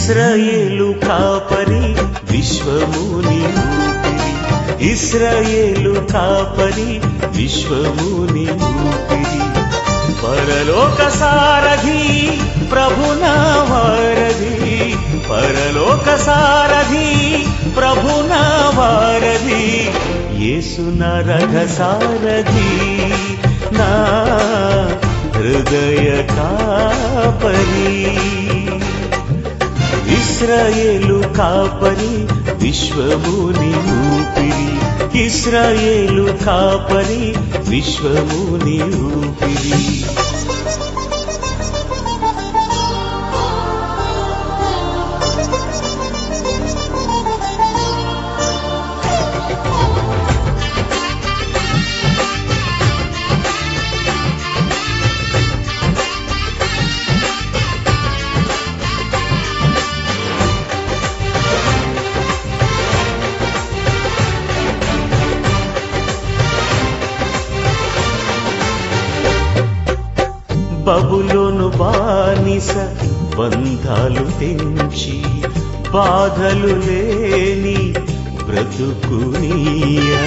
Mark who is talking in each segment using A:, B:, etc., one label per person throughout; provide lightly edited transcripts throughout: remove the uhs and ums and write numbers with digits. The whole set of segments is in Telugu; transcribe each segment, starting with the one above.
A: ఇశ్రాయేలు కాపరి విశ్వముని ఊపిరి, ఇశ్రాయేలు కాపరి విశ్వముని ఊపిరి, పరలోక సారథి ప్రభునా వారధి, పరలోక సారథి ప్రభునా వారధి, యేసు నా రథ సారథి నా హృదయ కాపరి. ఇశ్రాయేలు కాపరి విశ్వముని ఊపిరి, ఇశ్రాయేలు కాపరి విశ్వముని ఊపిరి. బబులోను బానిస బంధాలు తెంచి బాధలు లేని బ్రతుకునియా,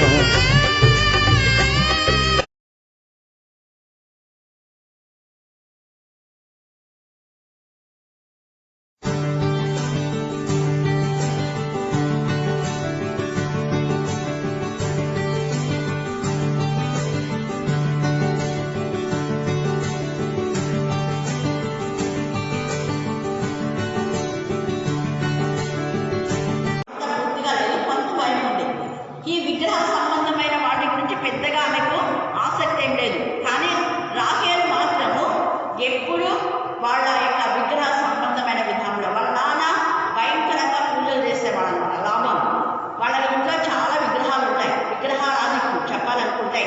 B: ఎప్పుడు వాళ్ళ యొక్క విగ్రహ సంబంధమైన విధానంలో వాళ్ళ నాన్న భయంకరంగా పూజలు చేసేవాళ్ళు అనమాట. లాభం వాళ్ళ ఇంట్లో చాలా విగ్రహాలు ఉంటాయి, విగ్రహారాధికులు చెప్పాలనుకుంటే.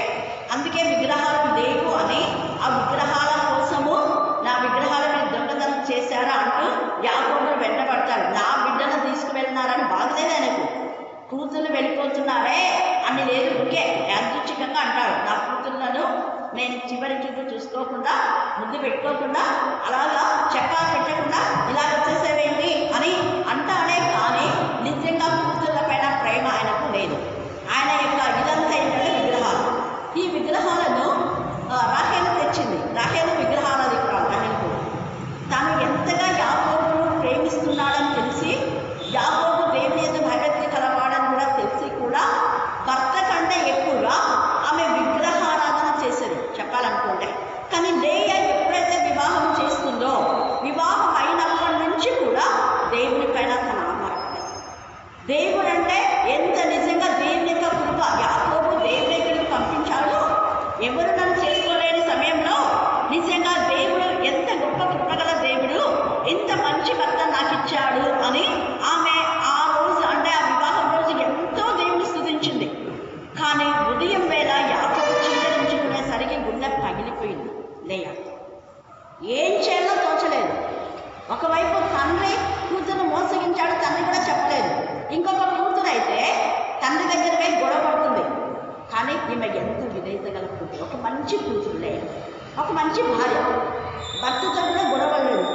B: అందుకే విగ్రహాలు లేవు అని ఆ విగ్రహాల కోసము నా విగ్రహాల మీద దొంగతనం చేశారా అంటూ యాకోబులు వెంటబడతాడు. నా బిడ్డను తీసుకువెళ్ళినారని బాధలేదు ఆయనకు. కూతుర్లు వెళ్ళిపోతున్నారే అని లేదు, ఓకే యాదృచ్ఛికంగా అంటాడు. నా కూతుర్లను నేను చివరి చూపు చూసుకోకుండా ముద్దు పెట్టుకోకుండా అలాగా చక్కా పెట్టకుండా ఇలా వచ్చేసేవేంటి అని అంటానే, కానీ నిజంగా కూతుర్ల పైన ప్రేమ ఆయనకు లేదు. ఆయన యొక్క ఇదంతా ఏంటంటే విగ్రహాలు. ఈ విగ్రహాలను రాహేలు తెచ్చింది. రాహేలు విగ్రహారాధికురాలు. ఆయనకు తాను ఎంతగా యాకోబును ప్రేమిస్తున్నాడని తెలిసి, యాకోబు దేవుని యొక్క భయభక్తి కలవాడని కూడా తెలిసి కూడా భర్త కంటే ఎక్కువగా ఆమె విగ్రహారాధన చేసేది చెప్పాలనుకుంటే. కానీ లేయ ఎప్పుడైతే వివాహం చేస్తుందో, వివాహం అయినప్పటి నుంచి కూడా దేవుని పైన తన ఆధారపడింది. దేవుడు అంటే ఎంత నిజంగా దేవుని యొక్క కృప. యాకోబు దేవుని దగ్గరికి పంపించాడు. ఎవరు నన్ను చేసుకోలేని సమయంలో నిజంగా దేవుడు ఎంత గొప్ప కృపగల దేవుడు, ఎంత మంచి భర్త నాకు ఇచ్చాడు అని ఆమె ఆ రోజు అంటే ఆ వివాహం రోజు ఎంతో దేవుని స్తుతించింది. కానీ ఉదయం వేళ యాకోబు చింతరించుకునేసరికి గుండె పగిలిపోయింది. లేయ ఏం చేయాలో తోచలేదు. ఒకవైపు తండ్రి కూతురు మోసగించాడు, తండ్రి కూడా చెప్పలేదు. ఇంకొక కూతురు అయితే తండ్రి దగ్గర పోయి గొడవ పడుతుంది. కానీ ఈమె ఎంత విధేయత గల కూతురు, ఒక మంచి కూతురు లేయ, ఒక మంచి భార్య, భర్తతో కూడా గొడవ లేదు.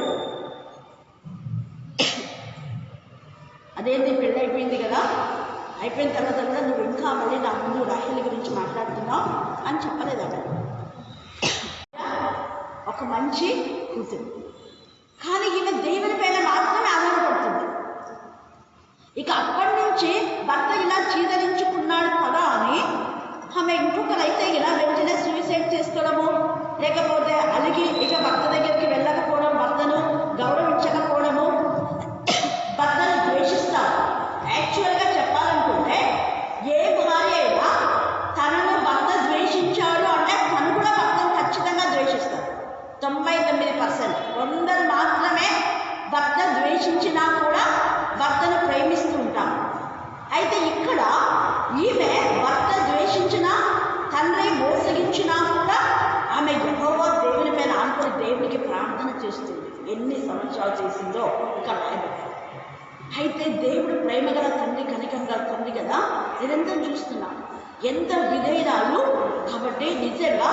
B: అదేంటి పెళ్ళి అయిపోయింది కదా, అయిపోయిన తర్వాత కూడా నువ్వు ఇంకా మళ్ళీ నా ముందు రాహేలు గురించి మాట్లాడుతున్నావు అని చెప్పలేదట. ఒక మంచి కూతురు, కానీ ఈమె దేవుని పైన మాత్రమే ఆధారపడుతుంది. ఇక అప్పటి నుంచి భర్త ఇలా చీదరించుకున్నాడు కదా అని ఆమె ఇంకొకరైతే ఇలా వెంటనే సూసైడ్ చేసుకోవడము, లేకపోతే అలిగి ఇక భర్త దగ్గరికి వెళ్ళకపోవడం, భర్తను గౌరవించకపోవడము, భర్తను ద్వేషిస్తారు. యాక్చువల్గా చెప్పాలనుకుంటే ఏ భార్య అయినా తనను భర్త ద్వేషించాడు అంటే తను కూడా భర్తను ఖచ్చితంగా ద్వేషిస్తారు. 99%. కొందరు మాత్రమే భర్త ద్వేషించినా కూడా భర్తను ప్రేమిస్తూ ఉంటాం. అయితే ఇక్కడ ఈమె భర్త ద్వేషించినా, తండ్రి మోసగించినా కూడా ఆమె యెహోవా దేవుని పైన ఆనుకొని దేవునికి ప్రార్థన చేస్తుంది. ఎన్ని సంవత్సరాలు చేసిందో ఇక్కడ రాయబడింది. అయితే దేవుడు ప్రేమగల తండ్రి, కనికరం గల తండ్రి కదా, నిరంతరం చూస్తున్నాడు ఎంత విధేయురాలు. కాబట్టి నిజంగా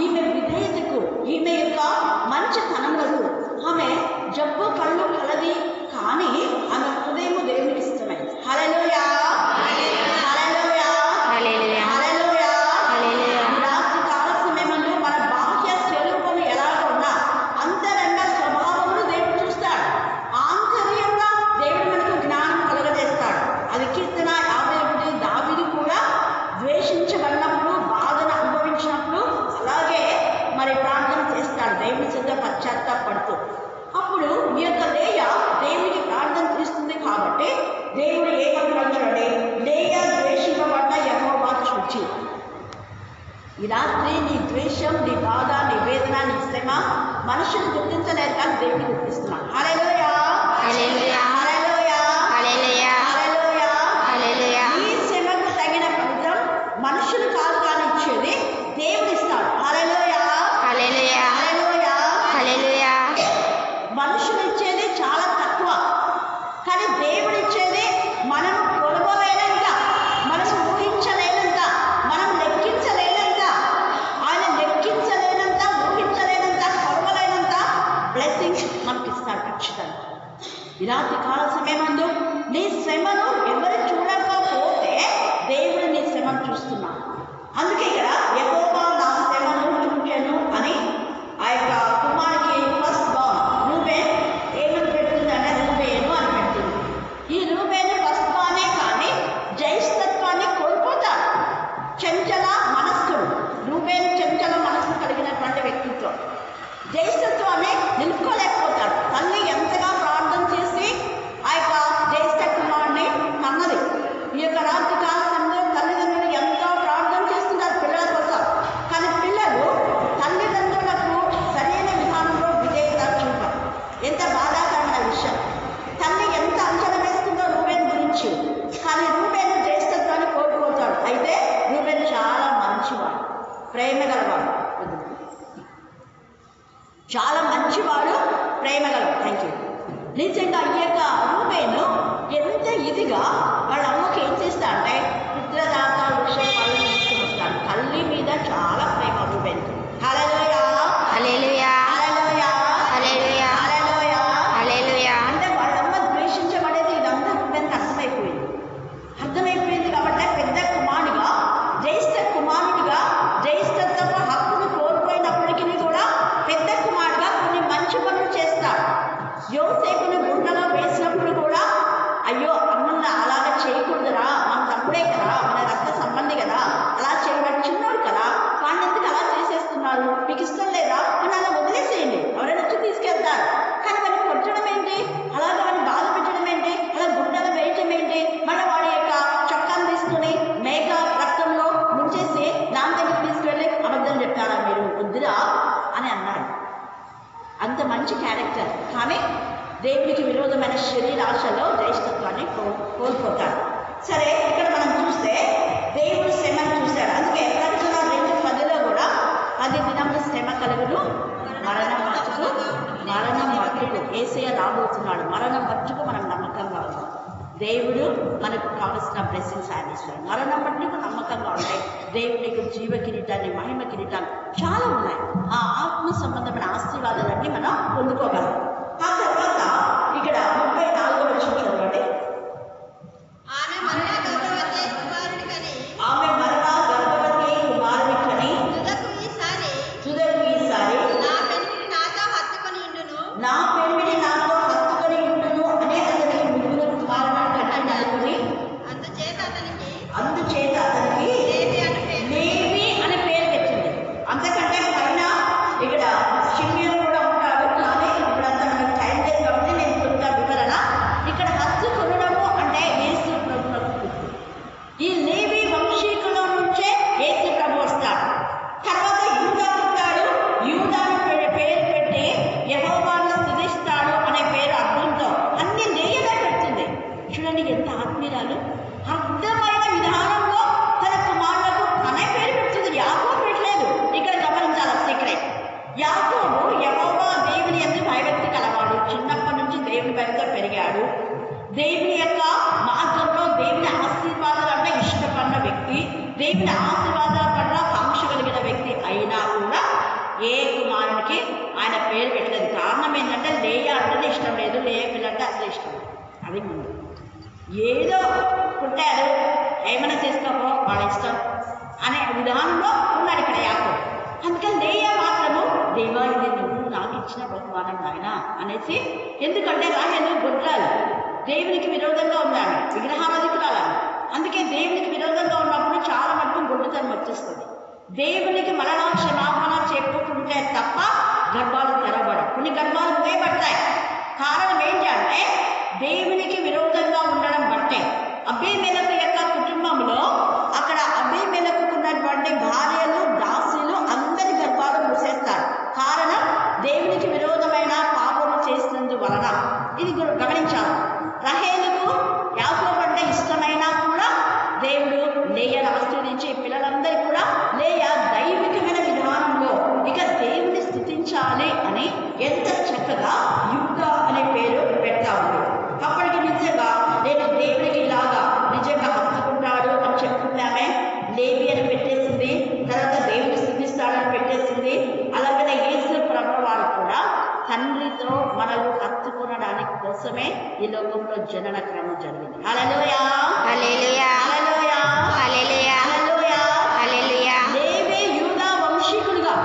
B: ఈమె విధేయతకు, ఈమె యొక్క మంచితనములకు ఆమె జబ్బు కళ్ళు కలది, కానీ ఏడ్చుతో పశ్చాత్తాపడుతూ. అప్పుడు ఈ యొక్క లేయ దేవునికి ప్రార్థన తీస్తుంది కాబట్టి దేవుడు ఏమంటున్నాడు చూడండి, లేయ ద్వేషింపబడ్డ యెహోవా చూచి. ఈ రాత్రి నీ ద్వేషం, నీ బాధ, నీ వేదన, నీ శ్రమ మనుషులు గుర్తించలేరు కానీ దేవుడు గుర్తిస్తున్నాడు. హల్లెలూయా,
C: హల్లెలూయా,
B: హల్లెలూయా,
C: హల్లెలూయా,
B: హల్లెలూయా.
C: హల్లెలూయా.
B: ఈ శ్రమకు తగిన ఫలితం మనుషులు కాదు కానీ ఇచ్చేది దేవుడు ఇస్తాడు. హల్లెలూయా,
C: హల్లెలూయా,
B: హల్లెలూయా.
C: హల్లెలూయా.
B: మనుషులు ఇచ్చేది చాలా తక్కువ కానీ దేవుడు ఇచ్చేది మనం కొలవలేనంత, మనం ఊహించలేనంత, మనం లెక్కించలేనంత, ఆయన లెక్కించలేనంత, ఊహించలేనంత, కొలవలేనంత బ్లెస్సింగ్స్ మనకి ఇస్తాడు ఖచ్చితంగా. ఈ రాత్రి కాల సమయమందు నీ శ్రమను ఎవరు చూడకపోతే దేవుడు నీ శ్రమను చూస్తున్నాడు. అందుకే ఇక్కడ యెహోవా నా శ్రమను చూచెను అని ఆ యొక్క కుమారునికి ఫస్ట్ బాన్ రూబేన్ ఏమని పెడుతుంది అంటే రూబేను అని పెడుతుంది. ఈ రూబేను ఫస్ట్ బానే కానీ జైస్తత్వాన్ని కోల్పోతాడు. చంచల మనస్కుడు రూబేను, చంచల మనస్సు కలిగినటువంటి వ్యక్తిత్వం. జైస్తత్వాన్ని నిలుపుకోలేకపోతాడు. తల్లి ఎంతగా ప్రార్థన చేసి ఆ యొక్క జ్యేష్ఠ కుమారుని కన్నది. ఈ యొక్క రాత్రి కాల సమయంలో తల్లిదండ్రులు ఎంతో ప్రార్థన చేస్తున్నారు పిల్లల కోసం, కానీ పిల్లలు తల్లిదండ్రులకు సరైన విధానంలో విధేయత చూపరు. ఎంత బాధాకరమైన విషయం. తల్లి ఎంత అంచనా వేస్తుందో రూబేన్ గురించి, కానీ రూబేన్ జ్యేష్ఠత్వాన్ని కోల్పోతాడు. అయితే రూబేన్ చాలా మంచివాడు, ప్రేమ గలవాడు, చాలా మంచివాడు, ప్రేమ గలవాడు. Thank you. నిజంగా ఈ యొక్క రూబేను ఎంత ఇదిగా వాళ్ళ అమ్మకి ఏం చేస్తా అంటే పుత్రదాత వృక్షం పళ్ళు తీసుకుని వస్తాడు. తల్లి మీద చాలా ప్రేమ రూబేన్. హల్లెలూయా,
C: హల్లెలూయా,
B: హల్లెలూయా,
C: హల్లెలూయా,
B: హల్లెలూయా.
C: హల్లెలూయా.
B: అంటే వాళ్ళమ్మ ద్వేషించబడేది ఇదంతా రూబేన్కి అర్థమైపోయింది కాబట్టి పెద్ద కుమారుడిగా, జ్యేష్ఠ కుమారుడిగా జ్యేష్ఠత్వ హక్కును కోల్పోయినప్పటికీ కూడా పెద్ద కుమారుడుగా కొన్ని మంచి పనులు చేస్తాడు. యోసేపుని గుండెలో వేసినప్పుడు కూడా అయ్యో అన్న అలాగే చేయకూడదురా, మన తమ్ముడే కదా, మన రక్త సంబంధి కదా, అలా చేయడం చిన్నోడు కదా, వాడిని ఎందుకు అలా చేసేస్తున్నారు, మీకు ఇష్టం లేదా అని అలా వదిలేసేయండి, ఎవరైనా వచ్చి తీసుకెళ్తారు. కానీ వాడిని కొట్టడం ఏంటి, అలాగే వాడిని బాధ పెట్టడం ఏంటి, అలా గుండెలు వేయటం ఏంటి, మళ్ళీ వాడి యొక్క చొక్కాను తీసుకుని మేక రక్తంలో ముంచేసి దాని దగ్గర తీసుకెళ్ళి అబద్ధం చెప్పారా మీరు, వద్దురా అని అన్నాడు. అంత మంచి క్యారెక్టర్, కానీ దేవునికి విరోధమైన శరీరాశలో జ్యేష్ఠత్వాన్ని కోల్పోతాడు. సరే, ఇక్కడ మనం చూస్తే దేవుడు శ్రమను చూశాడు. అందుకే ప్రకటన 2:10లో కూడా 10 దినములు శ్రమ కలుగును, మరణం మట్టుకు యేసయ్య రాబోతున్నాడు. మరణం మట్టుకు మనం నమ్మకంగా ఉన్నాం. దేవుడు మనకు కావలసిన బ్లెస్సింగ్స్ ఆయన ఇస్తాడు. మరణం మట్టుకు నమ్మకంగా ఉంటాయి. దేవునికి జీవ కిరీటాన్ని, మహిమ కిరీటాలు చాలా ఉన్నాయి. ఆ ఆత్మ సంబంధమైన ఆశీర్వాదాలన్నీ మనం పొందుకోగలం. ఆ తర్వాత ఇక్కడ 34వ వచనం చదవండి.
C: ఆమె మరలా గర్భవతి కుమారుని కని తుదకు ఈసారి నా పెనిమిటి నాతో హత్తుకొని ఉండును
B: అనే అతనికి ముగ్గురు కుమారులను కట్టిననుకుని అందుచేత అతనికి లేవి అనే పేరు పెట్టింది. అంతకంటే పైన ఇక్కడ షిమ్యోను కూడా ఉంటాడు, కానీ ఇప్పుడంతా మనకి టైం లేదు కాబట్టి నేను కొంత వివరణ. ఇక్కడ హత్తు కొనడము అంటే యేసు ప్రభువునకు పుట్టు. ఈ లేవి వంశీకుల నుంచే యేసు ప్రభు వస్తాడు. తర్వాత యూదా పుట్టాడు. యూదాను పేరు పెట్టి యెహోవాను స్తుతిస్తాడు అనే పేరు అర్థంతో అన్ని లేయగా పెడుతుంది. చూడండి ఎంత ఆత్మీయురాలు, అర్థమైన విధానంలో తన కుమారులకు అనే పేరు పెడుతుంది. యాకోబు పెట్టలేదు. ఇక్కడ గమనించాలి సీక్రెట్. యాకోబు యెహోవా దేవుని యందు భయభక్తి కలవాడు. చిన్నప్పటి నుంచి దేవుని భయంతో పెరిగాడు. దేవుని యొక్క మార్గంలో దేవుని ఆశీర్వాదాలు అంటే ఇష్టపడిన వ్యక్తి, దేవుని ఆశీర్వాదాల పట్ల కాంక్ష కలిగిన వ్యక్తి అయినా కూడా ఏ కుమారునికి ఆయన పేరు పెట్టలేదు. కారణం ఏంటంటే లేయ అంటేనే ఇష్టం లేదు, లేయ పిల్లంటే అసలు ఇష్టం లేదు. అది ముందు ఏదో పుట్టారు, ఏమైనా చేసుకోపో వాళ్ళ ఇష్టం అనే విధానంలో ఉన్నాడు ఇక్కడ యాకోబు. అందుకని లేయ మాత్రము దేవా ఇది నువ్వు నాకు ఇచ్చిన బహుమానం నాయన అనేసి, ఎందుకంటే రాహేలు గొడ్రాలు, దేవునికి విరోధంగా ఉన్నాడు, విగ్రహారాధికురాలు. అందుకే దేవునికి విరోధంగా ఉన్నప్పుడు చాలా మటుకు గొడ్డుతనం వచ్చేస్తుంది. దేవునికి మరలా క్షమాపణ చెప్పుకుంటే తప్ప గర్భాలు ఉండాలి అని ఎంత చక్కగా యూదా అనే పేరు పెడతా ఉంది. అప్పటికి నిజంగా నేను దేవుడికి ఇలాగా నిజంగా హత్తుకుంటాడు అని చెప్పుకున్నామే, లేవి అని పెట్టేసింది, తర్వాత దేవుడు స్థుతిస్తాడని పెట్టేసింది. అలాగనే యేసు ప్రభువు వారు కూడా తండ్రితో మనల్ని హత్తుకొనడానికి కోసమే ఈ లోకంలో జనన క్రమం జరిగింది. హల్లెలూయా,
C: హల్లెలూయా,
B: హల్లెలూయా,
C: హల్లెలూయా,
B: హల్లెలూయా.
C: హల్లెలూయా.
B: లేవి యూదా వంశీకులుగా,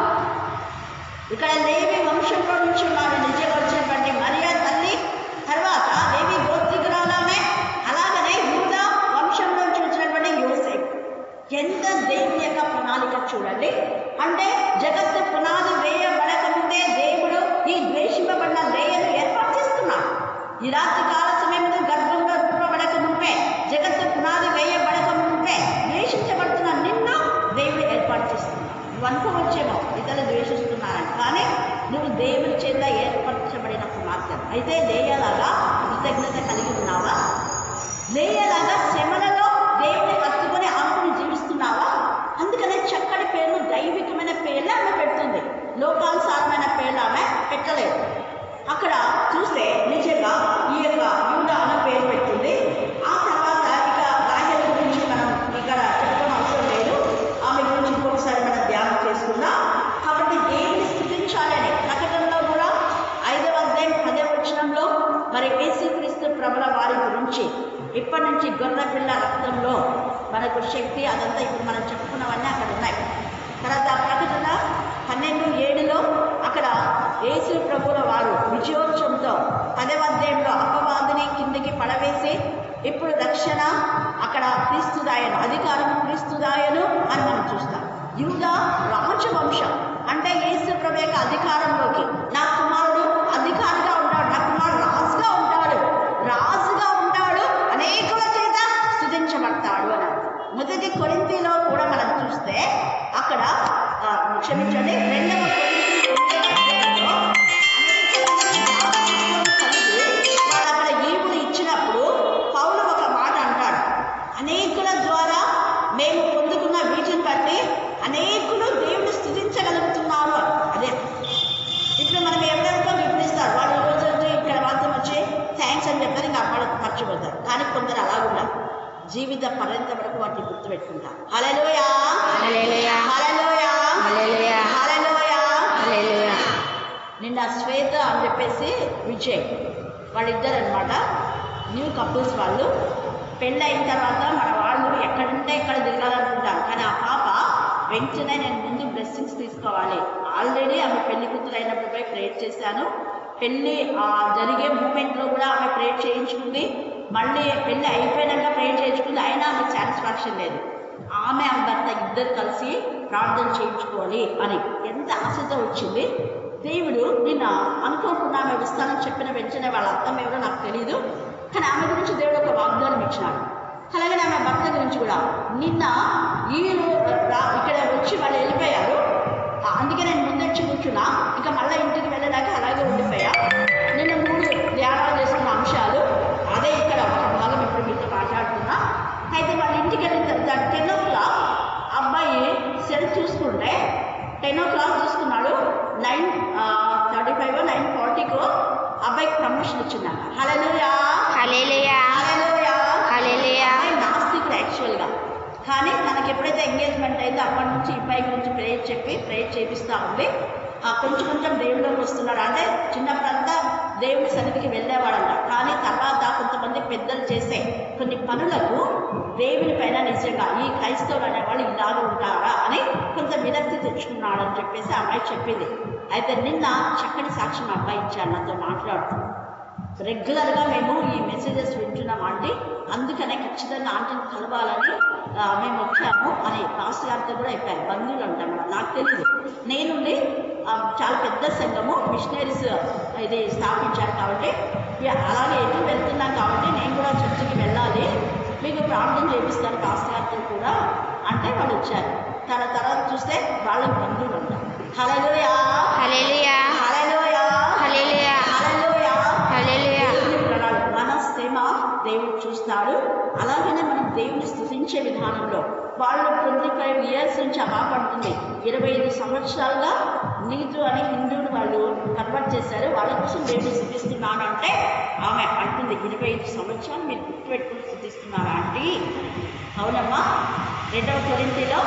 B: ఇక్కడ లేవి వంశంలో నుంచి ఉన్నారు నిజంగా వచ్చినటువంటి మరియా తల్లి, తర్వాత లేవి గోత్రికురాలామే, అలాగనే యూదా వంశంలో నుంచి వచ్చినటువంటి యోసేపు. ఎంత దేవుని యొక్క ప్రణాళిక చూడండి. అంటే జగత్తు పునాది వేయబడక ముందే దేవుడు ఈ ద్వేషింపబడిన లేయను ఏర్పాటు చేస్తున్నాడు. ఈ రాత్రి కాల సమయంలో గర్భంలో రూపబడక ముందే, జగత్తు పునాది వేయబడక ముందే ద్వేషించబడుతున్న నిన్ను దేవుడు ఏర్పాటు చేస్తున్నాడు. నువ్వు అనుకోవచ్చేమో ఇతరులు ద్వేషిస్తున్నారని, కానీ నువ్వు దేవుని చేత ఏర్పరచబడిన కుమార్తె. అయితే లేయలాగా కృతజ్ఞత కలిగి ఉన్నావా? లేయలాగా శ్రమలలో దేవుని హత్తుకొని ఆమెను జీవిస్తున్నావా? అందుకనే చక్కటి పేర్లు, దైవికమైన పేర్లు ఆమె పెడుతుంది. లోకానుసారమైన పేర్లు ఆమె పెట్టలేదు. అక్కడ చూస్తే నిజంగా ఈ యొక్క యూదా అనే పేరు పెట్టింది. ఆ తర్వాత ఇక రాహేలు గురించి మనం ఇక్కడ చెప్పడం అవసరం లేదు, ఆమె గురించి ఇంకొకసారి మనం ధ్యానం చేసుకుందాం. కాబట్టి దేవుని స్థుతించాలని ప్రకటనలో కూడా 5వ అధ్యాయం 10వ వచనంలో మరి యేసుక్రీస్తు ప్రభుల వారి గురించి ఇప్పటి నుంచి గొర్రె పిల్ల రక్తంలో మనకు శక్తి, అదంతా ఇప్పుడు మనం చెప్పుకున్నవన్నీ అక్కడ ఉన్నాయి. తర్వాత ప్రకటన 12:7లో అక్కడ యేసు ప్రభుల వారు విజయోత్సవంతో 10వ అధ్యాయంలో అపవాదిని కిందికి పడవేసి ఇప్పుడు రక్షణ అక్కడ క్రీస్తుదాయను, అధికారం క్రీస్తుదాయను అని మనం చూస్తాం. యూదా రాజవంశం అంటే యేసు ప్రభు యొక్క అధికారంలోకి నా కుమారుడు అధికారిగా ఉంటాడు, నా కుమారుడు రాజుగా ఉంటాడు, రాజుగా ఉంటాడు, అనేకుల చేత స్తుతించబడతాడు అని. మొదటి కొరింథీలో కూడా మనం చూస్తే అక్కడ క్షమించండి 2వ కొరింథీ వాళ్ళు అక్కడ ఈవులు ఇచ్చినప్పుడు పౌలు ఒక మాట అంటాడు, అనేకుల ద్వారా మేము పొందుకున్న వీటిని బట్టి అనేకులు దేవుని స్తుతించగలుగుతున్నారు. అదే ఇప్పుడు మనం ఎవరెవరికో వివరిస్తారు, వాళ్ళు ఈరోజు ఇక్కడ మాత్రం వచ్చి థ్యాంక్స్ అని చెప్తారు, ఇంకా వాళ్ళు మర్చిపోతారు. కానీ కొందరు అలా కూడా జీవిత పర్యంత వరకు వాటిని గుర్తుపెట్టుకుంటారు. హల్లెలూయా,
C: హల్లెలూయా,
B: హల్లెలూయా,
C: హల్లెలూయా,
B: హల్లెలూయా.
C: హల్లెలూయా.
B: నిన్న శ్వేత అని చెప్పేసి విజయ్ వాళ్ళిద్దరు అనమాట, న్యూ కపుల్స్. వాళ్ళు పెళ్ళి అయిన తర్వాత మన వాళ్ళు ఎక్కడుంటే ఇక్కడ తిరగాలనుకుంటారు, కానీ ఆ పాప వెంటనే నేను ముందు బ్లెస్సింగ్స్ తీసుకోవాలి. ఆల్రెడీ ఆమె పెళ్లి కూతురు అయినప్పుడు పోయి ప్రేయర్ చేశాను, పెళ్ళి జరిగే మూమెంట్లో కూడా ఆమె ప్రేయర్ చేయించుకుంది, మళ్ళీ పెళ్ళి అయిపోయినాక ప్రేయర్ చేయించుకుంది, అయినా ఆమె సాటిస్ఫాక్షన్ లేదు. ఆమె భర్త ఇద్దరు కలిసి ప్రార్థన చేయించుకోవాలి అని ఎంత ఆశతో వచ్చింది. దేవుడు నిన్న అనుకోకుండా ఆమె వస్తానని చెప్పిన వెంటనే వాళ్ళ అర్థం ఎవరో నాకు తెలియదు, కానీ ఆమె గురించి దేవుడు ఒక వాగ్దానం ఇచ్చినాడు. అలాగే ఆమె భర్త గురించి కూడా నిన్న ఇక్కడ వచ్చి వాళ్ళు వెళ్ళిపోయారు, అందుకే నేను ముందొచ్చి కూర్చున్నా, ఇంకా మళ్ళీ ఇంటికి వెళ్ళడానికి అలాగే ఉండిపోయా. నిన్న 3 ధ్యానాలు చేసుకున్న అంశాలు అదే ఇక్కడ ఒక భాగం ఇప్పుడు మీతో మాట్లాడుతున్నా. అయితే వాళ్ళ ఇంటికి వెళ్ళిన తర్వాత 10 o'clock అబ్బాయి సెల్ చూసుకుంటే 10 o'clock చూసుకున్నాడు, 9:35 9:40 అబ్బాయికి ప్రమోషన్ ఇచ్చిందట. హల్లెలూయా,
C: హల్లెలూయా,
B: హల్లెలూయా,
C: హల్లెలూయా.
B: అబ్బాయి నాస్తికుడు యాక్చువల్గా, కానీ తనకి ఎప్పుడైతే ఎంగేజ్మెంట్ అయిందో అప్పటి నుంచి అబ్బాయి గురించి ప్రేయర్ చేపిస్తూ ఉంది. కొంచెం కొంచెం దేవుళ్ళకి వస్తున్నాడు. అంటే చిన్నప్పుడంతా దేవుడి సన్నిధికి వెళ్ళేవాడంట, కానీ తర్వాత కొంతమంది పెద్దలు చేసే కొన్ని పనులకు దేవుని పైన నిజంగా ఈ క్రైస్తవులు అనేవాళ్ళు ఇలాగ ఉంటారా అని కొంత విరక్తి తెచ్చుకున్నాడని చెప్పేసి ఆ అమ్మాయి చెప్పింది. అయితే నిన్న చక్కటి సాక్ష్యం అబ్బాయి ఇచ్చాడు, నాతో మాట్లాడుతూ రెగ్యులర్గా మేము ఈ మెసేజెస్ వింటున్నాం ఆంటీ, అందుకనే ఖచ్చితంగా ఆంటీని కలవాలని మేము వచ్చాము అని పాస్టర్ గారితో కూడా చెప్పారు. బంధువులు అంటాం మనం, నాకు తెలియదు. నేనుండి చాలా పెద్ద సంఘము మిషనరీస్ ఇది స్థాపించాను కాబట్టి అలాగే ఎటు వెళ్తున్నాం కాబట్టి నేను కూడా చర్చికి వెళ్ళాలి, మీకు ప్రార్థన చేపిస్తాను పాస్టర్ గారితో కూడా అంటే వాళ్ళు వచ్చారు. తర్వాత చూస్తే వాళ్ళ బంధువులు అంటారు. హల్లెలూయా,
C: హల్లెలూయా,
B: హల్లెలూయా,
C: హల్లెలూయా,
B: హల్లెలూయా,
C: హల్లెలూయా.
B: మన శ్రమ దేవుడు చూస్తాడు. అలాగనే మనం దేవుని స్తుతించే విధానంలో వాళ్ళు 25 years నుంచి అమాపడుతుంది, 25 సంవత్సరాలుగా నీతు అని హిందువులు వాళ్ళు చేశారు, వాళ్ళ కోసం దేవుని స్థుతిస్తున్నాను అంటే ఆమె అంటుంది 25 సంవత్సరాలు మీరు గుర్తుపెట్టుకుని స్థుతిస్తున్నారా ఆంటీ? అవునమ్మా. 2వ కొరింథీలో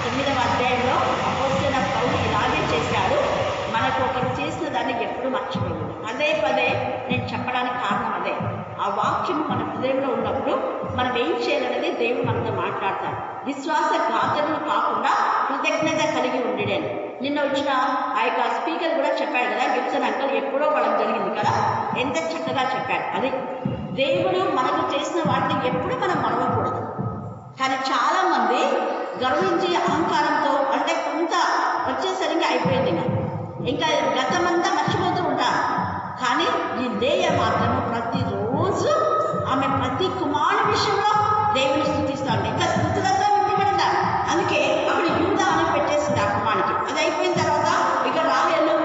B: 9వ అధ్యాయంలో అపోస్తలుడైన పౌలు ఇలాగే చేశాడు. మనకు ఒకరు చేసిన దాన్ని ఎప్పుడు మర్చిపోలేదు. పదే పదే నేను చెప్పడానికి కారణం అదే. ఆ వాక్యం మన హృదయంలో ఉన్నప్పుడు మనం ఏం చేయాలనేది దేవుడు మనతో మాట్లాడతాడు. విశ్వాస ఘాతకులు కాకుండా కృతజ్ఞత కలిగి ఉండేను. నిన్న వచ్చిన ఆ యొక్క స్పీకర్ కూడా చెప్పాడు కదా, గిబ్సన్ అంకల్, ఎప్పుడో వాళ్ళకి జరిగింది కదా, ఎంత చక్కగా చెప్పాడు. అది దేవుడు మనకు చేసిన వాటిని ఎప్పుడు మనం మరవకూడదు. కానీ చాలామంది గర్వించి అహంకారంతో అంటే కొంత వచ్చేసరికి అయిపోయింది, ఇంకా గతమంతా మర్చిపోతూ ఉంటారు. కానీ ఈ లేయ మాత్రము ప్రతిరోజు ఆమె ప్రతి కుమారుని విషయంలో దేవుని స్థుతిస్తాడు. ఇంకా స్థుతులతో నింపబడతారు. అందుకే అప్పుడు యూదా అని పెట్టేసింది ఆ కుమారునికి. అది అయిపోయిన తర్వాత ఇక రాహేలు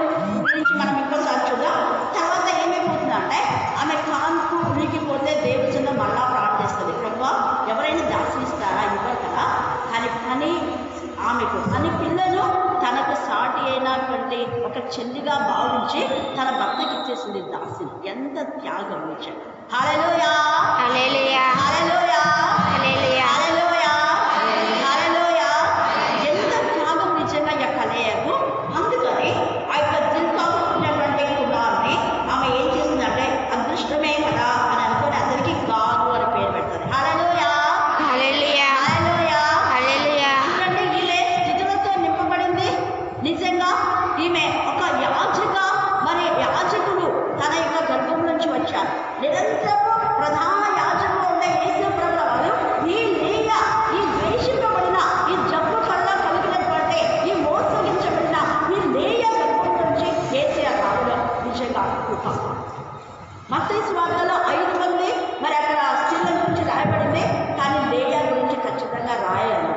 B: గురించి మనం ఇంకోసారి చూద్దాం. తర్వాత ఏమైపోతుందంటే ఆమె కాన్పు ఉనికిపోతే దేవుడిలో మళ్ళా ప్రార్థిస్తుంది, ప్రభువా ఎవరైనా దాసిస్తారా? ఇవ్వరు కదా. కానీ ఆమెకు అని పిల్లలు తనకు సాటి అయినటువంటి ఒక చెల్లిగా భావించి తన భర్తకి ఇచ్చేసింది దాసిని. ఎంత త్యాగం ఇచ్చాడు. హల్లెలూయా,
C: హల్లెలూయా,
B: హల్లెలూయా,
C: హల్లెలూయా,
B: హల్లెలూయా, హల్లెలూయా. ఎంత త్యాగం నిజంగా యొక్క లేయకు. అందుకని ఆ యొక్క దిల్కాకున్నటువంటి కుమారుని ఆమె ఏం చేసిందంటే అదృష్టమే కదా అని అనుకుని అందరికీ గాగు అని పేరు పెడతారు. హల్లెలూయా,
C: హల్లెలూయా,
B: హల్లెలూయా,
C: హల్లెలూయా.
B: చూడండి, ఈమె స్థితులతో నింపబడింది. నిజంగా ఈమె ఒక యాజక, మరి యాజకుడు తన యొక్క గర్భం నుంచి వచ్చారు. నిరంతరము ప్రధాన యాజకులు ఉండే యేసు ప్రభుల వారు ఈ లేయ, ఈ ద్వేషింపబడిన, ఈ జబ్బు కళ్ళ కలిగినటువంటి, ఈ మోసగించబడిన ఈ లేయ గర్భం నుంచి యేసయ్య రావడం నిజంగా కృప. మత్తయి సువార్తలో 5 మంది మరి అక్కడ స్త్రీల గురించి రాయబడింది, కానీ లేయ గురించి ఖచ్చితంగా రాయాలి.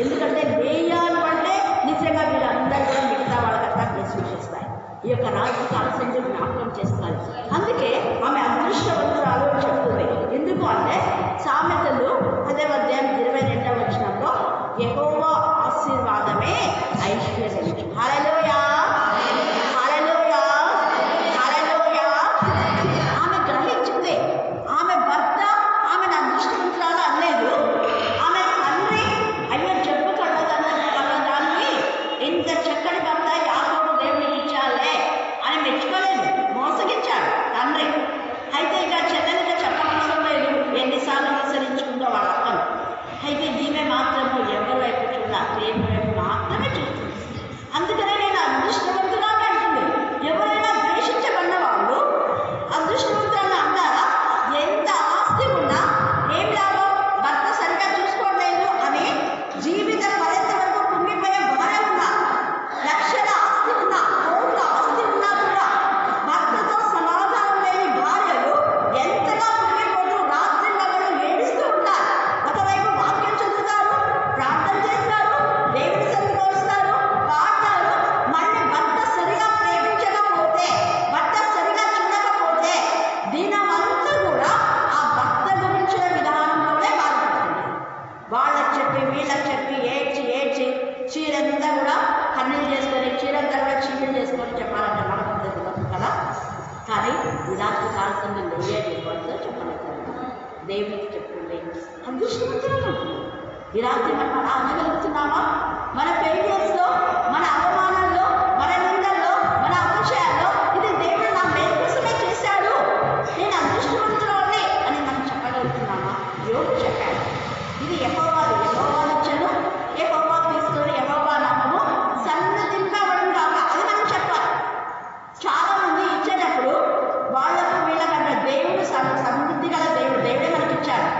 B: ఎందుకంటే లేయాలు అంటే నిజంగా వీళ్ళందరూ కూడా మిగతా వాళ్ళకంతా చేస్తాయి. ఈ యొక్క రాజు కాలసంధ్య జ్ఞాపకం చేస్తారు. అందుకే ఆమె అదృష్టవంతురాలు అని చెప్తుంది. ఎందుకు అంటే సామెతలు 10వ అధ్యాయం 22వ వచనంలో యెహోవా ఆశీర్వాదమే ఐశ్వర్యం. హల్లెలూయా, హల్లెలూయా, హల్లెలూయా. ఆమె గ్రహించింది. ఆమె భర్త ఆమెను అదృష్టవంతురాలు అనలేదు. ఆమె తండ్రి అయ్యో జబ్బు కళ్ళదాన్ని ఇంత చక్కటి భర్త యాకోబు దేవునికి ఇచ్చాలే అని మెచ్చుకోలేదు, మోసగించాడు తండ్రి. అయితే ఇక చెల్లెలిగా చెప్పవలసం లేదు, ఎన్నిసార్లు అనుసరించుకుందో వాళ్ళ అక్కను. అయితే ఈమె మాత్రము ఎవరి వైపు చూడ, దేవుని వైపు మాత్రమే చూస్తుంది. అందుకనే నేను అదృష్టవంతురాలు అంటుంది. ఎవరైనా ద్వేషించబడిన వాళ్ళు అదృష్టవంతురాలు అంటారా? ఎంత ఆస్తి ఉన్నా ఏం లాభం, భర్త సరిగా చూసుకోవట్లేదు అని జీవిత పర్యంత వరకు కుంగిపోయే భార్య ఉన్నా, లక్షల ఆస్తి ఉన్నా, కోట్ల ఆస్తి ఉన్నా కూడా భర్తతో సమాధానం లేని భార్యలు ఎంతగా కుంగిపోతూ రాత్రి పగలు ఏడుస్తూ ఉంటారు. ఒకవైపు వాక్యం చదువుతారు, ప్రార్థన చేస్తారు, దేవుని సన్నిధిలో వస్తారు, పాడతారు. మళ్ళీ భర్త సరిగా ప్రేమించకపోతే, భర్త సరిగా చూడకపోతే దినమంతా కూడా ఆ భర్త గురించిన విధానంలోనే బాధపడుతుంది. వాళ్ళకి చెప్పి వీళ్ళకి చెప్పి ఏడ్చి ఏడ్చి చీరంతా కూడా కన్నీళ్ళు చేసుకొని, చీరంతా కూడా చీమలు చేసుకొని చెప్పాలంటే మన పద్ధతి కదా. కానీ విరాట్ కాల్సింది లేయని వాళ్ళతో చెప్పలేదు. దేవునికి చెప్తుంది అదృష్టవంతులు. ఈ రాత్రి మనం అలా అనగలుగుతున్నామా? మన ఫెయిలియర్స్లో, మన అవమానాల్లో, మన నిందల్లో, మన అపచయాల్లో ఇది దేవుడు నా మేలు కోసమే చేశాడు, నేను అదృష్టవంతురాలే అని మనం చెప్పగలుగుతున్నామా? యోగు చెప్పాడు, ఇది యెహోవాది, యెహోవా ఇచ్చెను, యెహోవా తీసుకొని యెహోవా నామము సన్నతింపబడును గాక. అది మనం చెప్పాలి. చాలా మంది ఇచ్చేటప్పుడు వాళ్ళకు వీళ్ళకంటే దేవుడు సమృద్ధి గల దేవుడే మనకి ఇచ్చాడు,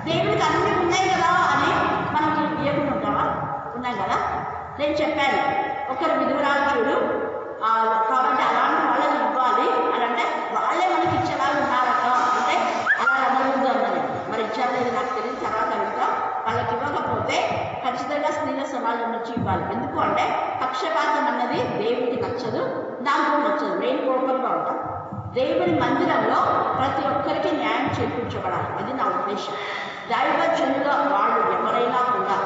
B: దేవుడికి అన్నీ ఉన్నాయి కదా అని మనకి ఇవ్వకుండా ఉంటావా? ఉన్నాయి కదా. నేను చెప్పాను, ఒకరు విధురాలు చూడు, కాబట్టి అలాంటి వాళ్ళని ఇవ్వాలి అని అంటే వాళ్ళే మనకి ఇచ్చేలా ఉన్నారట అంటే అలా అనకూడదు అన్నది. మరి ఇచ్చారు లేదు నాకు తెలియదు, తర్వాత ఇంకా వాళ్ళకి ఇవ్వకపోతే ఖచ్చితంగా స్త్రీల సమాజం నుంచి ఇవ్వాలి. ఎందుకు అంటే పక్షపాతం అన్నది దేవుడికి నచ్చదు, నాకు నచ్చదు. నేను కోపంగా ఉంటాను. దేవుని మందిరంలో ప్రతి ఒక్కరికి న్యాయం చేకూర్చబడాలి, అది నా ఉద్దేశం. దైవజనుల వాళ్ళు ఎవరైనా కూడా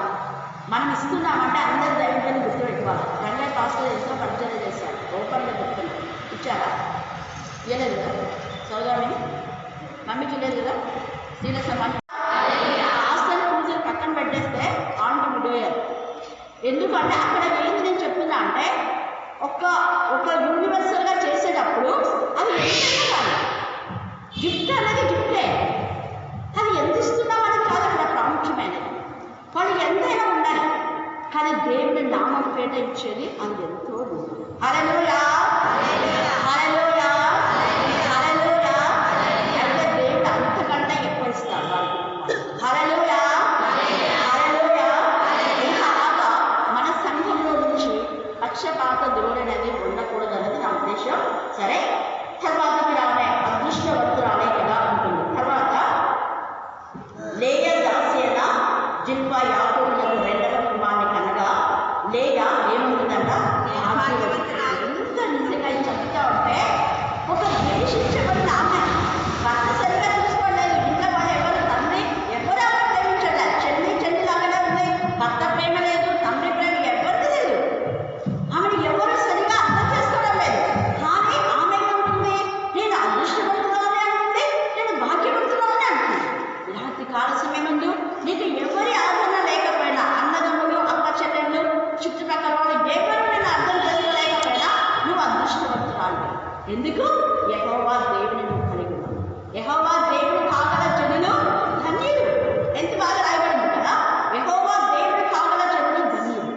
B: మనం ఇస్తున్నామంటే అందరి దైవజనులు గుర్తుపెట్టుకోవాలి. రంగయ్య పాస్టర్ ఎంతో పరిచయం చేశారు, ఓపెన్గా చెప్తున్నారు, ఇచ్చారా? దీని సంబంధం ఆస్తుల పూజలు పక్కన పెట్టేస్తే ఆంటీ విడోయర్. ఎందుకంటే అక్కడ ఏంది నేను చెప్తున్నా అంటే ఒక యూనివర్సల్గా చేసేటప్పుడు అది ఎంతైనా కాదు, గిఫ్ట్ అనేది గిఫ్టే. అది ఎంత ఇస్తున్నామని కాదు అక్కడ ప్రాముఖ్యమైనది. వాళ్ళు ఎంతైనా ఉండాలి, కానీ దేవుని నామం పేట ఇచ్చేది అది ఎంతో దూరం. హల్లెలూయా, హల్లెలూయా, హల్లెలూయా. అయితే దేవుడు అంతకంటే ఎక్కువ ఇస్తాడు వాళ్ళకి. హల్లెలూయా, హల్లెలూయా. ఇంకా అలాగా మన సంఘంలో నుంచి పక్షపాత ధోరణి అనేది ఉండకూడదు అనేది నా ఉద్దేశం. సరే, తర్వాతకి రానే అదృష్టవంతురాలే ఎలా ఉంటుంది. తర్వాత లేయ దాస్యన జిల్పా యాకోబులకు రెండవ కుమారుని కనగా లేయ ఏముంటుందంట, ఎంత నిజంగా చెప్తా ఉంటే ఒక ద్వేషించబడిన ఆమె భర్త సరిగా చూసుకోలేదు. ఇంట్లో వాళ్ళు ఎవరు తండ్రి ఎవరు ఆమె ప్రేమించలేదు. చెల్లి లాగానే ఉంది, భర్త ప్రేమ లేదు, తండ్రి ప్రేమ ఎవరిది లేదు. ఆమెను ఎవరు సరిగా అర్థం చేసుకోవడం లేదు. కానీ ఆమె ఏమంటుంది, నేను అదృష్టవంతురాలనే అంటుంది, నేను భాగ్యవంతురాలనే అంటుంది. ఇలాంటి కాల సమయమందు నీకు ఎవరి ఆదరణ లేకపోయినా, అన్నదమ్ములు అక్క చెల్లెళ్ళు చుట్టుపక్కల వాళ్ళు ఎవరు నేను అర్థం చేసుకోలేకపోయినా నువ్వు అదృష్టవంతురాలు. ఎందుకు? యెహోవా దేవుని నువ్వు కలిగి ఉన్నావు. యెహోవా దేవుడు కాగల జనులు ధన్యులు. ఎంత బాగా రాయబడింది కదా, యెహోవా దేవుడు కాగల జనులు ధన్యులు.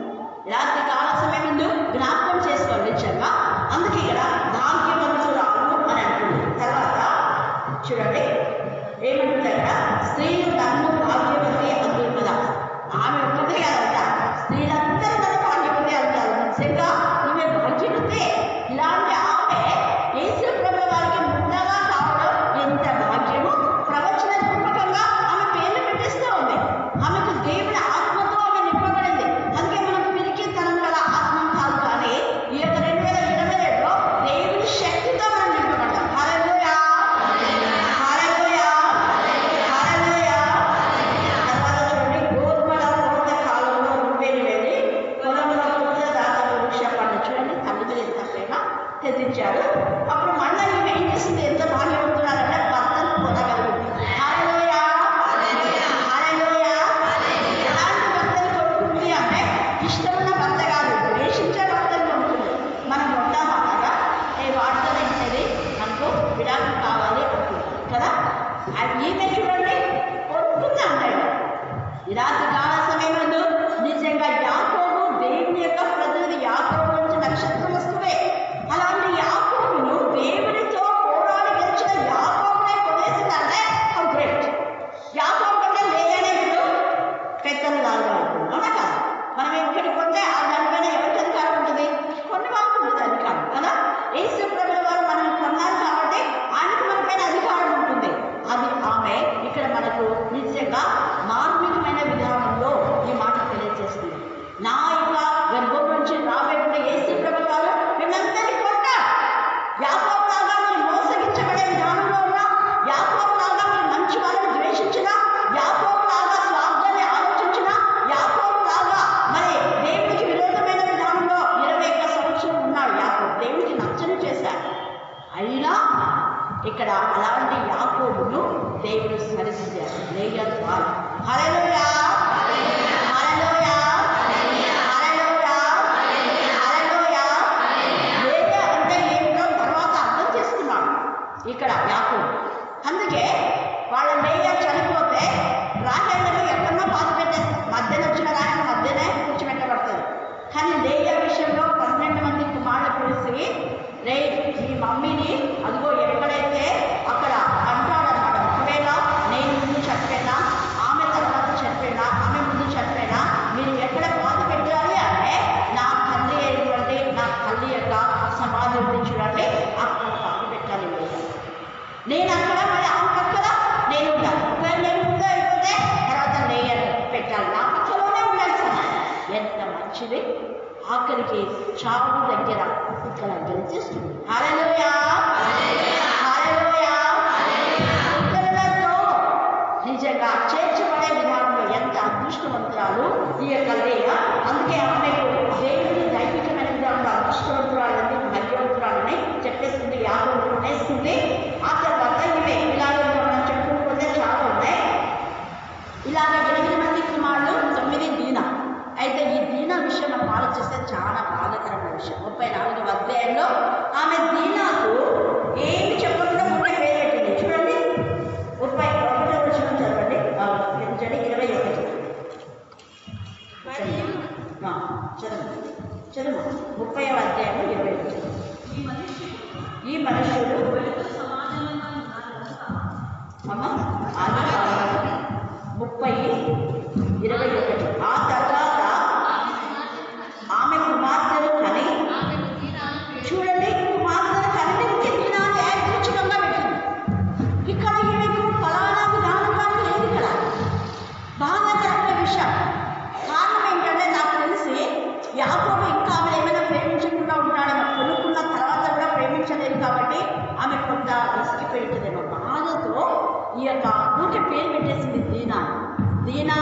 B: ఇలాంటి కాల సమయమందు జ్ఞాపకం చేసుకోండి నిజంగా. అందుకే ఇక్కడ భాగ్యవంతురాలు అని అంటుంది. తర్వాత చూడండి ఏమంటుంది అక్కడ, స్త్రీలు నన్ను భాగ్యవతి అందురు కదా. ఆమె ఒక్కటే కాదంట, స్త్రీలందరూ నన్ను భాగ్యవతి అంటారు. నిజంగా ఈమె భాగ్యవతే. ఇలాంటి ఆమె యేసు ప్రభువు వారికి ముందుగా కావడం ఎంత భాగ్యము. ప్రవచన రూపకంగా ఆమె పేర్లు పెట్టేస్తూ ఉంది. ఆమెకు దేవుని ఆత్మతో ఆమె నింపబడింది. అందుకే మనకు పిరికితనం గల ఆత్మ కాదు, కానీ ఈ యొక్క 2022లో దేవుని శక్తితో మనం నింపబడతాం. హల్లెలూయా, హల్లెలూయా, హల్లెలూయా. తర్వాత చూడండి, గోధుమల కోత కాలంలో రూబేలు వెళ్ళి పొలంలో పూజ దాకా వృక్ష పండు. చూడండి తల్లి మీద ఎంత ప్రేమ తెచ్చాడు. అప్పుడు మళ్ళీ ఈమె ఏం చేసింది, ఎంత భాగ్యవంతురాలంటే భర్తను కొనగలుగుతుంది. హల్లెలూయా, హల్లెలూయా. ఎలాంటి భర్తను కొనుక్కుంది అంటే ఇష్టమున్న భర్త కాదు, ద్వేషించే భర్తను కొనుక్కుంది. మనం ఉంటాం అలాగా, ఏ వార్తలు ఏంటది మనకు విడాకులు కావాలి అనుకుంటాం కదా. ఈమె చూడండి కొనుక్కుంది అంటాడు. ఇలాంటి కాల సమయంలో నిజంగా యాకోబు దేవుని యొక్క ప్రతినిధి. యాకోబు నుంచి నక్షత్రం వస్తువే. అలాంటి యాకోబును దేవునితో పోరాడి గెలిచిన యాకోబునే కొనేసిందంటే హౌ గ్రేట్. యాకోబు కంటే లేయనే వీళ్ళు పెద్దలు లాగా ఉంటుంది. అవునా కాదు? మనం ఎక్కడికి కొంటే ఆ దానిపైన ఎవరికి అధికారం ఉంటుంది? కొన్ని వాళ్ళకు ఉంటుంది అధికారం కదా. యేసు ప్రభువు వారు మనం కొన్నారు కాబట్టి ఆయనకు మన పైన అధికారం ఉంటుంది. అది ఆమె ఇక్కడ మనకు నిజంగా మార్మికమైన విధానంలో ఈ మాట తెలియజేస్తుంది. నా యొక్క గర్భం నుంచి రాబోయే యేసు ప్రభువు వారు మిమ్మల్ని కొట్టారు. యాకోబు లాగా మీరు మోసగించబడే విధానంలో ఉన్నా, యాకోబు లాగా మీరు మంచి వాళ్ళని ద్వేషించినా, యాకోబు లాగా స్వార్థాన్ని ఆలోచించినా, యాకోబు లాగా మరి దేవునికి విరోధమైన విధానంలో 21 సంవత్సరం ఉన్నాడు యాకోబు. దేవునికి నచ్చని చేశాడు. అయినా ఇక్కడ అలాంటి యాకోబును దేవుడు సరిదిద్దాడు లేయ ద్వారా. హల్లెలూయా, హల్లెలూయా, హల్లెలూయా, హల్లెలూయా. లేయ అంటే ఏమిటో తర్వాత అర్థం చేసుకున్నాడు ఇక్కడ యాకోబు. అందుకే వాళ్ళ లేయ చనిపోతే రాహేలును ఎక్కడో పాతి పెట్టేస్తారు. మధ్యన వచ్చిన రాయన మధ్యనే కూర్చోబెట్టబడతారు. కానీ లేయ విషయంలో 12 మంది కుమారులు పిలిచి, రే మీ మమ్మీని అదిగో ఎక్కడైతే అక్కడ అంటాడన్నమాట. ఒకవేళ నేను ముందు చనిపోయినా, ఆమె తర్వాత చనిపోయినా, ఆమె ముందు చనిపోయినా మీరు ఎక్కడ పాతి పెట్టాలి అంటే నా తండ్రి అయినటువంటి నా తల్లి యొక్క సమాధి ఉంది చూడండి, అక్కడ పాతి పెట్టాలి. నేను అక్కడ మరి ఆమె పక్కన నేను ఉండాలి. ఒకవేళ నేను ముందు అయిపోతే తర్వాత నేను పెట్టాలి, నా పక్కలోనే ఉండాలి సమాధి. ఎంత మంచిది. ఆఖరికి చావు దగ్గర ఇక్కడ గెలిచేస్తుంది. హల్లెలూయా, హల్లెలూయా. ఇతరులతో నిజంగా చేర్చబడే విధానంలో ఎంత అదృష్టవంతురాలు ఈ యొక్క లేయ. అందుకే ఆమెకు దేవుని దైవికమైన విధానంలో అదృష్టవంతురాలని భాగ్యవంతురాలని చెప్పేస్తుంది. యాకోబును కొనేస్తుంది. ఆ తర్వాత ఇవే ఇలాగే మనం చెప్పుకుంటే చాలా ఉన్నాయి. మనుషులు అమ్మ 30:21. ఆ తర్వాత ఆమె కుమార్తెను కని, చూడండి కుమార్తెను కని దినాన్ని యాదృచ్ఛికంగా పెట్టింది. ఇక్కడ ఈమెకు ఫలానా విధానంగా లేదు. ఇక్కడ బాధాకరమైన విషయం. కారణం ఏంటంటే నాకు తెలిసి యాకోబు ఇంకా ఆమె ఏమైనా ప్రేమించకుండా ఉంటాడేమో, కొనుక్కున్న తర్వాత కూడా ప్రేమించలేదు కాబట్టి ఆమె కొంత విసిగిపోయింటుందేమో. బాధతో ఈ యొక్క ఊరికి పేరు పెట్టేసింది దీనా. దీనా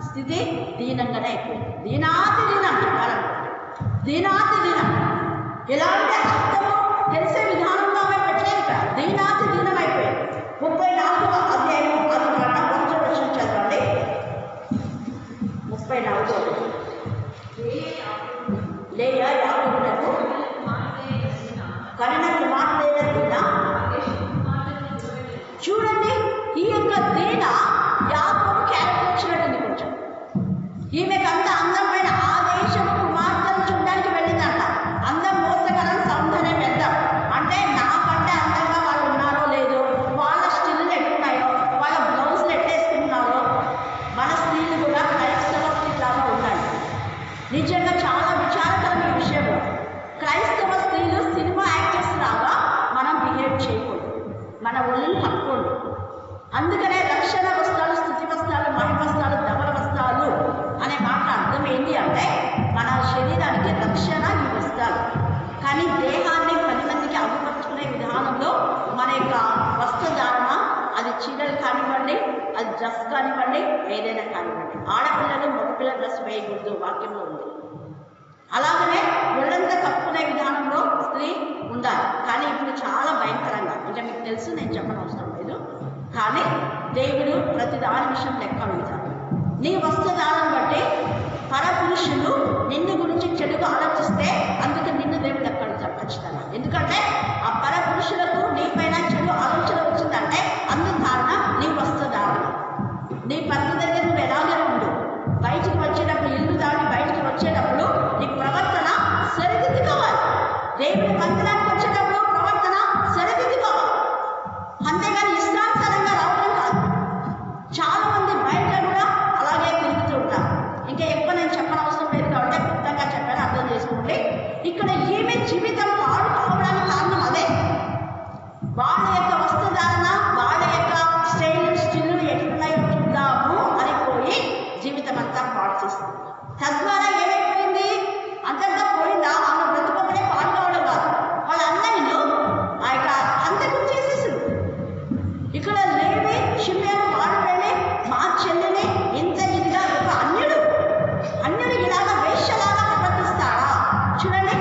B: స్థితి దీనంగానే అయిపోయింది. దీనాతి దీనం చెప్పాలంటే దీనాతి దీనం. ఎలా అంటే అర్థము తెలిసే విధానంలో ఆమె పెట్టలేదు. ఇక్కడ దీనాతి దీనం అయిపోయింది. 34వ అధ్యాయం అది మాట కొంచెం వచ్చిన చదవండి. 34. లేయా యాకోబునకు కనిన కుమార్తె దీనా. చూడండి ఈ యొక్క దీన యాకోబు క్యారెక్టర్ వచ్చినట్టుంది కొంచెం. ఈమెకు అంత అందమైన ఆ దేశము కుమార్తెను చూడడానికి వెళ్ళిందంట. అందం మోసగలం, సౌందర్యం పెద్ద. అంటే నాకంటే అందంగా వాళ్ళు ఉన్నారో లేదో, వాళ్ళ స్టిల్లు ఎట్టున్నాయో, వాళ్ళ బ్లౌజులు ఎట్టేసుకుంటున్నారో, మన స్త్రీలు కూడా క్రైస్తవ స్త్రీలాగా ఉండాలి. నిజంగా చాలా విచారకరమైన విషయంలో క్రైస్తవ స్త్రీలు సినిమా యాక్టర్స్ లాగా మనం బిహేవ్ చేయకూడదు. మన ఒళ్ళని కప్పుకోండి. అందుకనే రక్షణ వస్త్రాలు, స్థుతి వస్త్రాలు, మహిమ వస్త్రాలు, ధవల వస్త్రాలు అనే మాట అర్థం ఏంటి అంటే మన శరీరానికి రక్షణ ఈ వస్త్రాలు. కానీ దేహాన్ని 10 మందికి అభిపరుచుకునే విధానంలో మన యొక్క వస్త్రధారణ, అది చీరలు కానివ్వండి, అది డ్రెస్ కానివ్వండి, ఏదైనా కానివ్వండి. ఆడపిల్లలు మగపిల్లల డ్రెస్ వేయకూడదు వాక్యంలో ఉంది. అలాగనే ఒళ్ళంతా కప్పుకునే విధానంలో స్త్రీ ఉండాలి. కానీ ఇప్పుడు చాలా భయంకరంగా, అంటే మీకు తెలుసు, నేను చెప్పనవసరం లేదు. కానీ దేవుడు ప్రతి దాని విషయం లెక్క అడుగుతాడు. నీ వస్త్రధారణ బట్టి పరపురుషులు నిన్ను గురించి చెడుగా ఆలోచిస్తే అందుకు నిన్ను దేవుడు లెక్క అడుగుతాడు ఖచ్చితంగా. ఎందుకంటే ఆ పరపురుషులకు నీ పైన చెడు ఆలోచన వచ్చిందంటే అందుకు కారణం నీ వస్త్రధారణ. నీ పనుల దగ్గర నువ్వు ఎలాగే ఉండు. బయటికి వచ్చేటప్పుడు, ఇల్లు దాటి బయటికి వచ్చేటప్పుడు నీ ప్రవర్తన సరిదిద్దుకోవాలి. దేవుని మందిరానికి వచ్చేటప్పుడు ప్రవర్తన సరిదిద్దుకోవాలి. అంతేగాని ఇష్టానుసారంగా రావడం కాదు. చాలా మంది బయట కూడా అలాగే తిరుగుతూ ఉంటారు. ఇంకా ఎక్కువ నేను చెప్పనవసరం లేదు కాబట్టి క్లుప్తంగా చెప్పాను, అర్థం చేసుకోండి. ఇక్కడ ఈమె జీవితం పాడు కావడానికి కారణం అదే. వాళ్ళ యొక్క వస్త్రధారణ, వాళ్ళ యొక్క స్టిల్లు ఎట్లున్నాయో చూద్దాము అని పోయి జీవితం అంతా పాడు చేస్తుంది. తద్వారా ఏమైపోయింది? అంతటా పోయిందా? ఆమె బ్రతుకోకనే పాడు కావడం కాదు, వాళ్ళ అన్నయ్యను ఆ యొక్క అంతకు చేసేసింది. ఇక్కడ లేవి షిమ్యోను వాడు వెళ్ళి మా చెల్లిని ఇంత ఇదిగా ఒక అన్యుడు ఇలాగా వేశ్యలాగా ప్రవర్తిస్తాడా? చూడండి,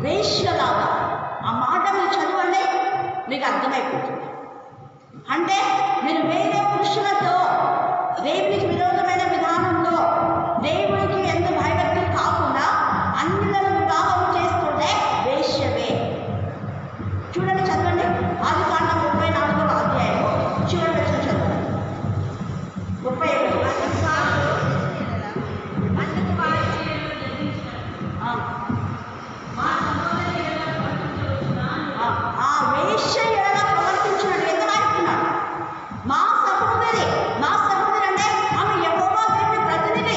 B: వేశ్యలాగా. ఆ మాట మీరు చదవండి, మీకు అర్థమైపోతుంది. అంటే మీరు వేరే పురుషులతో దేవునికి విరోధమైన విధానంలో, దేవునికి ఎంత భయభక్తులు కాకుండా అన్యులను వివాహం చేసుకుంటే వేశ్యవే. చూడండి, చదవండి. ఆదికాండం 34వ అధ్యాయం చివరి వచ్చిన చదవండి. 31. ఆ వేశ్య ఎలా ప్రవర్తించినట్టు ఎంత రాస్తున్నాడు? మా సహోదరి అంటే ఆమె యెహోవా దేవుని ప్రతినిధి,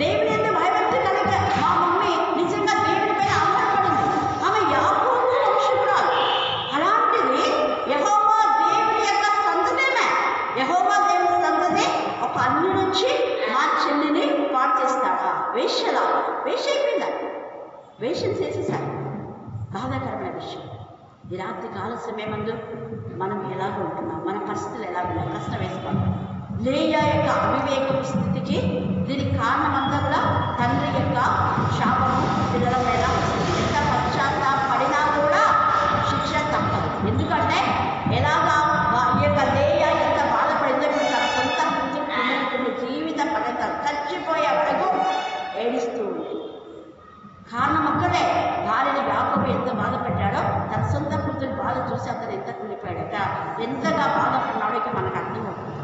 B: దేవుని ఎంత భయభక్తి కలిగి మా మమ్మీ నిజంగా దేవుని పైన ఆధారపడింది. ఆమె యాకోబు వంశీకురాలు. అలాంటిది యెహోవా దేవుని యొక్క సంతతేమే. యెహోవా దేవుని సంతతి ఒక అన్యుడి నుంచి మా చెల్లిని పాడు చేస్తాడా? వేశ్యలా వేశ్య అయిపోయిందా? వేషం చేసేసాడు. బాధాకరమైన విషయం. ఈ రాత్రి కాల సమయమందు మనం ఎలాగ ఉంటున్నాం, మన పరిస్థితులు ఎలా ఉన్నాయి, ప్రశ్న వేసుకోవాలి. లేయా యొక్క అవివేకపు స్థితికి దీనికి కారణమంతా కూడా తండ్రి యొక్క శాపము పిల్లల మీద వస్తుంది. ఎంత పశ్చాత్తాపడినా కూడా శిక్ష తప్పదు. ఎందుకంటే ఎలాగా ఈ యొక్క లేయా ఎంత బాధపడిందో తన సొంత కూతురు జీవిత పర్యంతం చచ్చిపోయే వరకు ఏడుస్తూ ఉంది. కారణం ఒక్కడే, భార్యని యాకోబు ఎంత బాధ పెట్టాడో తన సొంత కూతురు బాధ చూసి అతను ఎంత కుళ్ళిపోయాడట, ఎంతగా బాధపడినాడో ఇక మనకు అర్థమవుతుంది.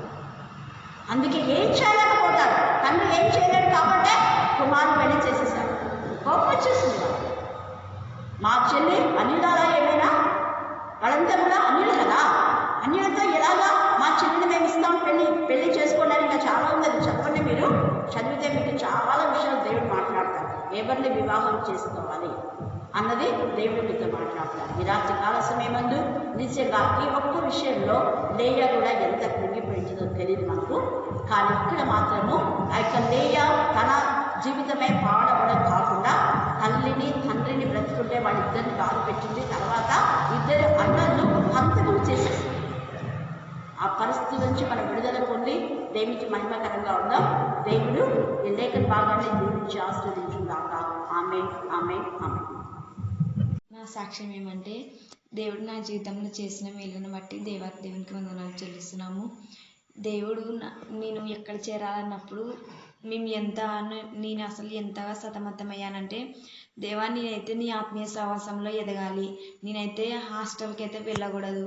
B: అందుకే ఏం చేయలేకపోతాడు, తండ్రి ఏం చేయలేడు కాబట్టి కుమారుడు పెళ్లి చేసేసాడు. కోపం వచ్చేసింది. మా చెల్లి అన్యురాలా ఏమైనా వాళ్ళంతా కూడా అన్యులు కదా. అన్యులతో ఎలాగా మా చెల్లిని మేము ఇస్తాం, పెళ్లి చేసుకోవడానికి ఇంకా చాలా ఉంది. అది చదవండి, మీరు చదివితే మీకు చాలా విషయాలు దేవుడు మాట్లాడతారు. ఎవరిని వివాహం చేసుకోవాలి అన్నది దేవుడు మీతో మాట్లాడతారు. ఈ రాత్రి కాల సమయమందు నిజంగా ఈ ఒక్క విషయంలో లేయ కూడా ఎంత కృంగిపోయిందో తెలియదు మనకు. కానీ ఇక్కడ మాత్రము ఆ యొక్క లేయ తన జీవితమే పాడవడం కాకుండా తల్లిని తండ్రిని బ్రతుకుంటే వాళ్ళిద్దరిని బాధ పెట్టింది. తర్వాత ఇద్దరు అన్నలు హంతకులు చేశారు. ఆ పరిస్థితి నుంచి మనం విడుదల పొంది దేవునికి మహిమకరంగా ఉందాం. దేవుడు ఈ లేఖన భాగాన్ని దీవించి ఆశీర్వదించుగాక. ఆమేన్, ఆమేన్, ఆమేన్.
D: నా సాక్ష్యం ఏమంటే, దేవుడు నా జీవితంలో చేసిన మేలును బట్టి దేవునికి వందనాలు చెల్లిస్తున్నాము. దేవుడు నేను ఎక్కడ చేరాలన్నప్పుడు నేను అసలు ఎంతగా సతమతమయ్యానంటే, దేవా నేనైతే నీ ఆత్మీయ సహవాసంలో ఎదగాలి, నేనైతే హాస్టల్కి అయితే వెళ్ళకూడదు,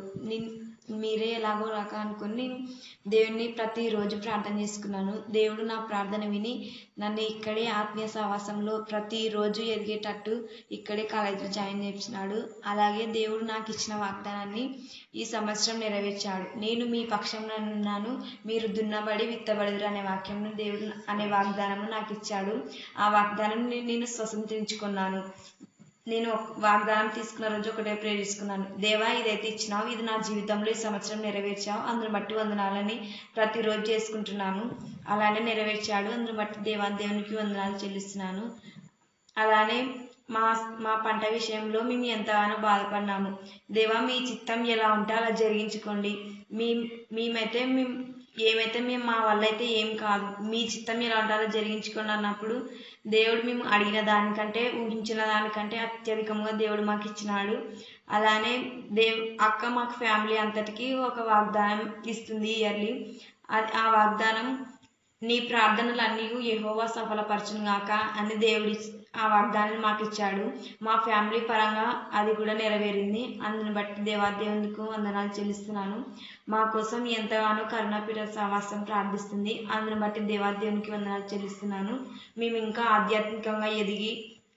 D: మీరే ఎలాగో రాక అనుకుని నేను దేవుడిని ప్రతిరోజు ప్రార్థన చేసుకున్నాను. దేవుడు నా ప్రార్థన విని నన్ను ఇక్కడే ఆత్మీయ సహవాసంలో ప్రతిరోజు ఎదిగేటట్టు ఇక్కడే కాలేజీలో జాయిన్ చేయించినాడు. అలాగే దేవుడు నాకు ఇచ్చిన వాగ్దానాన్ని ఈ సంవత్సరం నెరవేర్చాడు. నేను మీ పక్షంలో ఉన్నాను, మీరు దున్నబడి విత్తబడుదురు అనే వాక్యంను దేవుడు అనే వాగ్దానం నాకు ఇచ్చాడు. ఆ వాగ్దానం నేను స్వతంత్రించుకున్నాను. నేను వాగ్దానం తీసుకున్న రోజు ఒకటే ప్రేయర్ చేసుకున్నాను, దేవా ఇదైతే ఇచ్చినావు, ఇది నా జీవితంలో ఈ సంవత్సరం నెరవేర్చావు, అందుని బట్టి వందనాలని ప్రతిరోజు చేసుకుంటున్నాను. అలానే నెరవేర్చాడు, అందుని బట్టి దేవునికి వందనాలు చెల్లిస్తున్నాను. అలానే మా పంట విషయంలో మేము ఎంతగానో బాధపడినాము. దేవా మీ చిత్తం ఎలా ఉంటే అలా జరిగించుకోండి, ఏమైతే మేము మా వల్ల అయితే ఏం కాదు, మీ చిత్తం ఎలా ఉంటే అలా జరిగించుకోండి అన్నప్పుడు దేవుడు మేము అడిగిన దానికంటే ఊహించిన దానికంటే అత్యధికంగా దేవుడు మాకు ఇచ్చినాడు. అలానే అక్క మాకు ఫ్యామిలీ అంతటికి ఒక వాగ్దానం ఇస్తుంది ఇయర్లీ. ఆ వాగ్దానం, నీ ప్రార్థనలన్నీ యెహోవా సఫలపరచును గాక అని దేవుడు ఆ వాగ్దానాన్ని మాకు ఇచ్చాడు. మా ఫ్యామిలీ పరంగా అది కూడా నెరవేరింది. అందుని బట్టి దేవునికి వందనాలు చెల్లిస్తున్నాను. మా కోసం ఎంతగానో కరుణాపీఠ సహవాసం ప్రార్థిస్తుంది. అందుని బట్టి దేవునికి వందనాలు చెల్లిస్తున్నాను. మేము ఇంకా ఆధ్యాత్మికంగా ఎదిగి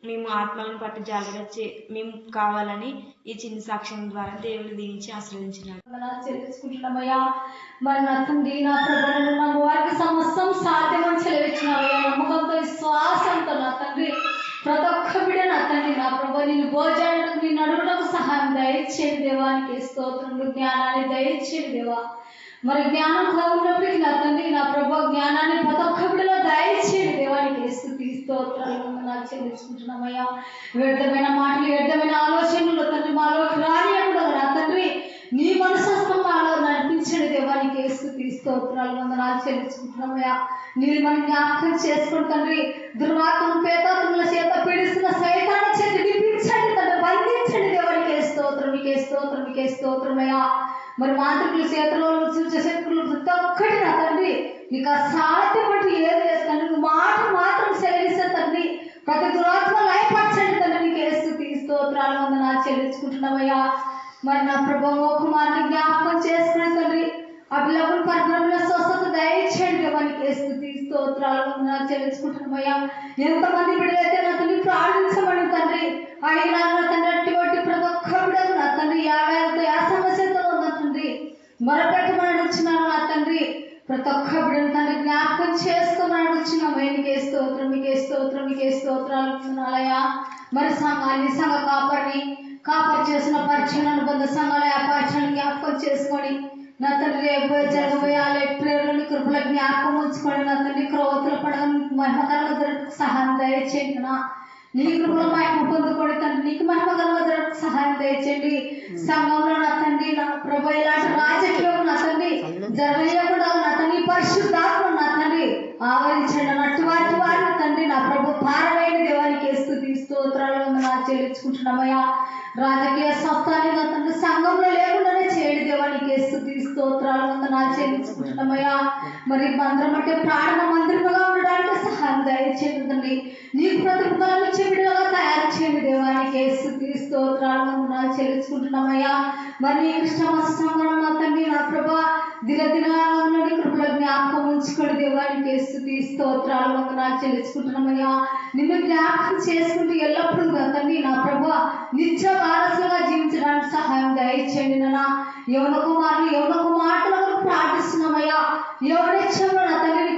D: మేము ఆత్మలను పట్టు జాగ్రత్త మేము కావాలని ఈ చిన్న సాక్ష్యం ద్వారా దేవుడు దీవించి ఆశీర్వదించినాడు.
E: చెల్లించుకుంటున్నామయ్యా. మరి నా తండ్రి, నా ప్రభువును నా వారికి సమస్తం సాధ్యమని చెలవిచ్చినావయ్యా. నమ్మకంతో విశ్వాసంతో నా తండ్రి ప్రతి ఒక్క బిడ్డ నా తండ్రి నా ప్రభు నేను భోజనం నీ నడువులకు సహాయం దయచేయండి దేవానికి స్తోత్రములు, జ్ఞానాన్ని దయచేయండి దేవా. మరి జ్ఞానం ఉన్నప్పటికీ నా తండ్రి నా ప్రభు జ్ఞానాన్ని ప్రతి ఒక్క బిడ్డలో దయచేయండి దేవానికి స్తుతి స్తోత్రాలు నాకు చెల్లించుకుంటున్నామయ్యా. వ్యర్థమైన మాటలు, వ్యర్థమైన ఆలోచనలు తండ్రి మాలోకి రానియకుండా నా తండ్రి నీ మనసత్వం మాలో నడిపించండి దేవానికి స్తుతి స్తోత్రాలు వందనాలు చెల్లించుకుంటున్నామయ్యా. మీరు మనం జ్ఞాపకం చేసుకుని తండ్రి దుర్వాత్మను పేతాత్మల చేత పీడిస్తున్న సైతాన్ని చేత విడిపించండి తండ్రి, బంధించండి దేవానికి స్తోత్రం, మీకే స్తోత్రం, మీకే స్తోత్రమయ్యా. మరి మాంత్రికుల చేతుల్లో శక్తులు ప్రతి ఒక్కటి నా తండ్రి నీకు అసాధ్యం అంటూ ఏది లేదు తండ్రి. నువ్వు మాట మాత్రం సెలవిస్తే తండ్రి ప్రతి దురాత్మ లయపరచండి తండ్రి, నీకే స్తుతి స్తోత్రాలు వందనాలు చెల్లించుకుంటున్నామయ్యా. మరి నా ప్రభు కుమారుని జ్ఞాపకం చేసుకుని తండ్రి అభిలకులు పరిభ్రమణ స్వస్థత దయచేయండి వానికి స్తుతి స్తోత్రాలు వందనాలు చెల్లించుకుంటున్నామయ్యా. ఎంతమంది బిడ్డలైతే నా తండ్రి ప్రార్థించమని తండ్రి అడిగినా నా తండ్రి అట్టి ప్రతి ఒక్క బిడ్డలు నా తండ్రి ఏ సమస్యతో ఉన్న తండ్రి మొరపెట్టమని వచ్చినాను నా తండ్రి. ప్రతి ఒక్క బిడ్డను తండ్రి జ్ఞాపకం చేసుకోమని వచ్చినాము. మీకే స్తోత్రం, మీకే స్తోత్రం, మీకే స్తోత్రాలు వందనాలయ్యా. మరి సంఘ కాపరి చేసిన పరిచయం అనుబంధ సంఘాల పరిచయాన్ని జ్ఞాపకం చేసుకొని నా తండ్రి రేపు జరగబోయే ప్రేరులని కృపల జ్ఞాపకం ఉంచుకోండి నా తండ్రి. క్రొవ్వతుల పడగ మహిమకరంగా జరగకు సహాయం దయచేయండి. నీ కృపలో మహిమ పొందుకోండి తండ్రి, నీకు మహిమకరంగా జరగకు సహాయం దయచేయండి. సంఘంలో నా తండ్రి నా ప్రభు ఇలాంటి రాజకీయం నా తండ్రి జరగకుండా నా తండ్రి పరిశుద్ధాత్మ నా తండ్రి ఆవరించండి. నట్టు వారిని తండ్రి నా ప్రభు పారవేయండి దేవానికి స్తుతి స్తోత్రాలు వందనాలు చెల్లించుకుంటున్నామయ్యా. రాజకీయ సంస్థాన్ని నా తండ్రి సంఘంలో లేకుండానే చేయండి దేవానికి స్తుతి స్తోత్రాలు వందనాలు చెల్లించుకుంటున్నామయ్యా. మరి మందిరం అంటే ప్రార్థన మందిరముగా ఉండడానికి సహాయం దయచేయండి తండ్రి. నీకు ప్రతిఫలం ఇచ్చే బిడ్డలుగా తయారు చేయండి దేవానికి స్తుతి స్తోత్రాలు వందనాలు చెల్లించుకుంటున్నామయ్యా. మరి నీ కృష్ణమస్తంగా నా తండ్రి నా ప్రభా దినదినాలని కృపల జ్ఞాపకం ఉంచుకోండి దేవానికి స్తుతి స్తోత్రాలు వందనాలు చెల్లించుకుంటున్నామయ్యా. నిన్ను జ్ఞాపకం చేసుకుంటూ ఎల్లప్పుడూ తండ్రి నా ప్రభా నిత్య వారసులుగా జీవించడానికి సహాయం దయ దయచేయండి నాన్న. యవన కుమార్తెల వరకు ప్రార్థిస్తున్నామయ్యా. యవనెచ్చంలో నా తండ్రి నీ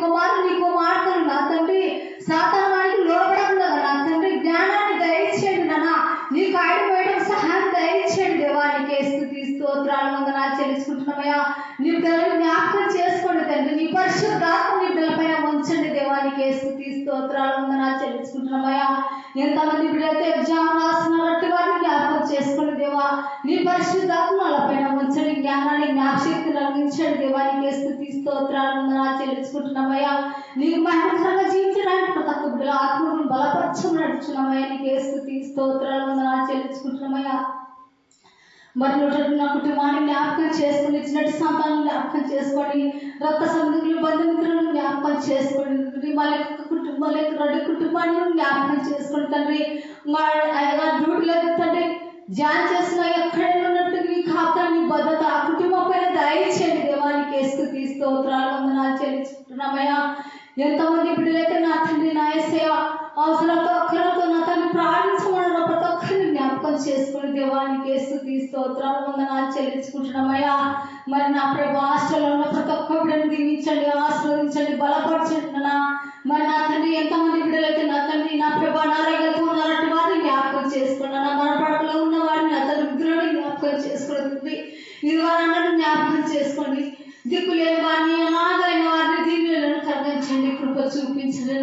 E: కుమార్తెలు నా తండ్రి సాతానానికి లోబడకుండా నా తండ్రి జ్ఞానాన్ని దయచేయండి నాన్న. నీకు ఆడిపోయడం సహాయం దయచేయండి దేవానికి స్తుతి స్తోత్రాలు వందనాలు చెల్లించుకుంటున్నామయ్యా. నీ బిడ్డలను జ్ఞాపకం చేసుకోండి తండ్రి. నీ పరిశుద్ధాత్మ నీ బిడ్డలపైన ఉంచండి దేవానికి స్తుతి స్తోత్రాలు వందనాలు చెల్లించుకుంటున్నామయ్యా. ఎంతమంది బిడ్డలైతే ఎగ్జామ్ రాస్తున్నట్టు వారిని జ్ఞాపకం చేసుకోండి దేవా. నీ పరిశుద్ధాత్మ వాళ్ళపైన ఉంచండి. జ్ఞానాన్ని జ్ఞాపశక్తిని అందించండి దేవానికి స్తుతి స్తోత్రాలు వందనాలు చెల్లించుకుంటున్నామయ్యా. నీకు మహిమకరంగా జీవించడానికి ప్రతి ఒక్క బిడ్డల ఆత్మను బలపరచమని నడుచున్నామయ్యా. నీకు స్తుతి స్తోత్రాలు వందనాలు చెల్లించుకుంటున్నామయ్యా. మరి నా కుటుంబాన్ని జ్ఞాపకం చేసుకుని ఇచ్చినట్టు సంతానం జ్ఞాపకం చేసుకొని రక్త సంబంధికులు బంధుమిత్రులను జ్ఞాపకం చేసుకోండి. వాళ్ళ యొక్క కుటుంబాల యొక్క రెండు కుటుంబాన్ని జ్ఞాపకం చేసుకోండి తండ్రి. అయ్యగా డ్యూటీలో తండ్రి జాయిన్ చేసిన ఎక్కడైనా ఉన్నట్టు నీ కాపుతాన్ని భద్రత ఆ కుటుంబం పైన దయచేయండి దేవానికి స్తుతి స్తోత్రాలు వందనాలు చెల్లించుకుంటున్నామయ్యా. ఎంతమంది బిడ్డలైతే నా తండ్రి నా యేసయ్య అవసరంతో అక్కలతో నా తండ్రి ప్రార్థించమన్న ప్రతి ఒక్కరిని జ్ఞాపకం చేసుకుని దేవానికి స్తుతి స్తోత్రాలు వందనాలు చెల్లించుకుంటున్నామయ్యా. మరి నా ప్రభు హాస్టల్లో ఉన్న ప్రతి ఒక్క బిడ్డను దీవించండి, ఆశీర్వదించండి, బలపరచండి నాన్న. మరి నా తండ్రి ఎంతమంది బిడ్డలైతే నా తండ్రి నా ప్రభు అనారోగ్యంతో ఉన్నారంటే వారిని జ్ఞాపకం చేసుకున్నాను. నా మరపడకలో ఉన్న వారిని నా తండ్రి విగ్రహాన్ని జ్ఞాపకం చేసుకుంటుంది. ఇది వారందరూ జ్ఞాపకం చేసుకోండి. దిక్కులేని వారిని అనాథైన వారిని దీవులను కరుణించండి, కృప చూపించండి.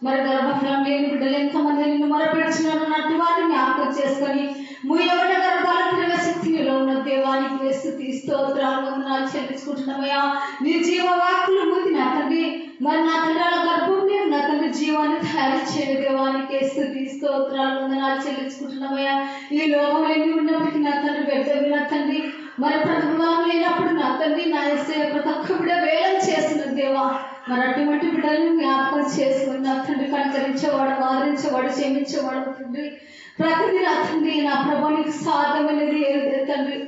E: మరి గర్భఫలం లేని బిడ్డలు ఎంతమంది నిన్ను మొరపెడుచున్నారు అన్నట్టు వారిని జ్ఞాపకం చేసుకొని ముయ్యవన గర్భాల తిరగ శక్తిలో ఉన్న దేవానికి స్తుతి స్తోత్రాలు వందనాలు చెల్లించుకుంటున్నామయ్యా. నీ జీవవాక్కులు మూతి నా తండ్రి మరి నా తండ్రి అలా గర్భం లేవు నా తండ్రి జీవాన్ని తయారు చేయని దేవానికి స్తుతి స్తోత్రాలు వందనాలు చెల్లించుకుంటున్నామయ్యా. ఈ లోకంలో ఎన్ని ఉన్నప్పటికీ నా తండ్రి పెద్దవి నా తండ్రి మరి ప్రతిఫలం లేనప్పుడు నా తండ్రి నా యేసయ్య ప్రతి ఒక్క బిడ్డ వేలం చేస్తున్న దేవా. మరి అటువంటి బిడ్డలను జ్ఞాపకం చేసుకుని నా తండ్రి కనికరించేవాడు, ఆదరించేవాడు, క్షమించేవాడు తండ్రి. ప్రతిదీ నా తండ్రి నా ప్రభు నీకు సాధ్యమైనది ఏది తండ్రి.